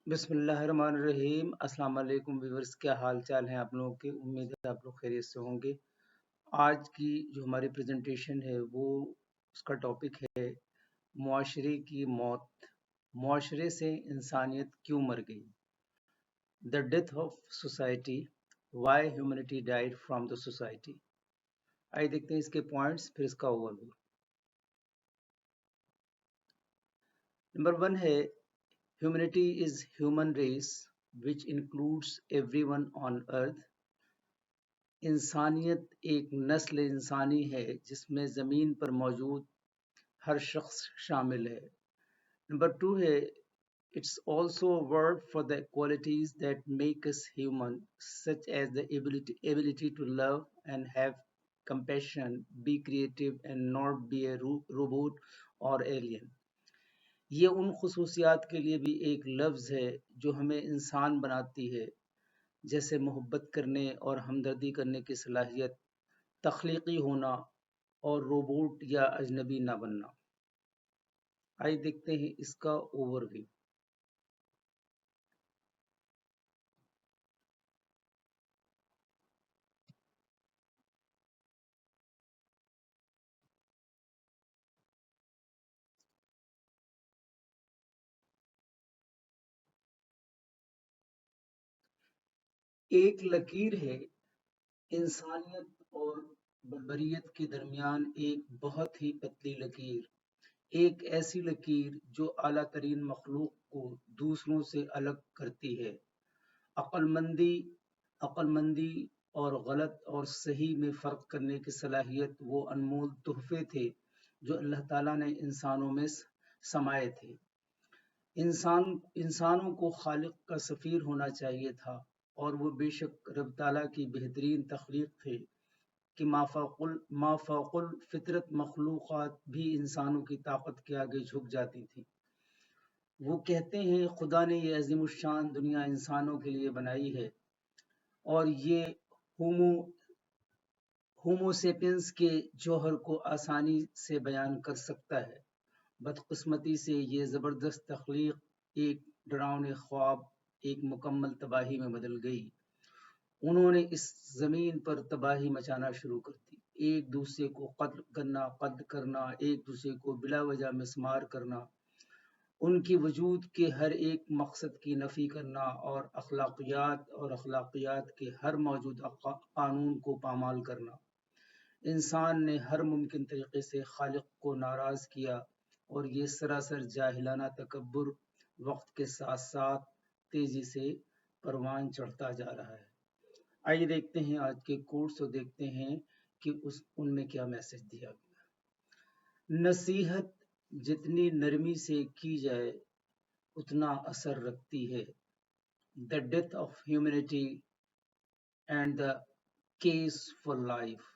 بسم اللہ الرحمن الرحیم۔ السلام علیکم ویورز، کیا حال چال ہیں آپ لوگوں کے؟ امید ہے آپ لوگ خیریت سے ہوں گے۔ آج کی جو ہماری پریزنٹیشن ہے وہ اس کا ٹاپک ہے معاشرے کی موت، معاشرے سے انسانیت کیوں مر گئی، the death of society, why humanity died from the society. آئیے دیکھتے ہیں اس کے پوائنٹس، پھر اس کا اوور ویو۔ نمبر 1 ہے humanity is human race which includes everyone on earth۔ انسانیت ایک نسل انسانی ہے جس میں زمین پر موجود ہر شخص شامل ہے۔ نمبر 2 ہے it's also a word for the qualities that make us human, such as the ability to love and have compassion, be creative and not be a robot or alien۔ یہ ان خصوصیات کے لیے بھی ایک لفظ ہے جو ہمیں انسان بناتی ہے، جیسے محبت کرنے اور ہمدردی کرنے کی صلاحیت، تخلیقی ہونا اور روبوٹ یا اجنبی نہ بننا۔ آئیے دیکھتے ہیں اس کا اوور ویو۔ ایک لکیر ہے انسانیت اور بربریت کے درمیان، ایک بہت ہی پتلی لکیر، ایک ایسی لکیر جو اعلیٰ ترین مخلوق کو دوسروں سے الگ کرتی ہے۔ عقل مندی اور غلط اور صحیح میں فرق کرنے کی صلاحیت وہ انمول تحفے تھے جو اللہ تعالیٰ نے انسانوں میں سمائے تھے۔ انسانوں کو خالق کا سفیر ہونا چاہیے تھا، اور وہ بے شک رب تعالیٰ کی بہترین تخلیق تھے کہ مافوق الفطرت مخلوقات بھی انسانوں کی طاقت کے آگے جھک جاتی تھیں۔ وہ کہتے ہیں خدا نے یہ عظیم الشان دنیا انسانوں کے لیے بنائی ہے، اور یہ ہومو سیپینس کے جوہر کو آسانی سے بیان کر سکتا ہے۔ بدقسمتی سے یہ زبردست تخلیق ایک ڈراؤنے خواب، ایک مکمل تباہی میں بدل گئی۔ انہوں نے اس زمین پر تباہی مچانا شروع کر دی، ایک دوسرے کو قتل کرنا، ایک دوسرے کو بلا وجہ مسمار کرنا، ان کی وجود کے ہر ایک مقصد کی نفی کرنا، اور اخلاقیات کے ہر موجودہ قانون کو پامال کرنا۔ انسان نے ہر ممکن طریقے سے خالق کو ناراض کیا، اور یہ سراسر جاہلانہ تکبر وقت کے ساتھ ساتھ تیزی سے پروان چڑھتا جا رہا ہے۔ آئیے دیکھتے ہیں آج کے کورس اور دیکھتے ہیں کہ ان میں کیا میسج دیا گیا۔ نصیحت جتنی نرمی سے کی جائے اتنا اثر رکھتی ہے۔ The death of humanity and the case for life۔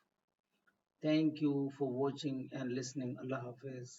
Thank you for watching and listening۔ اللہ حافظ۔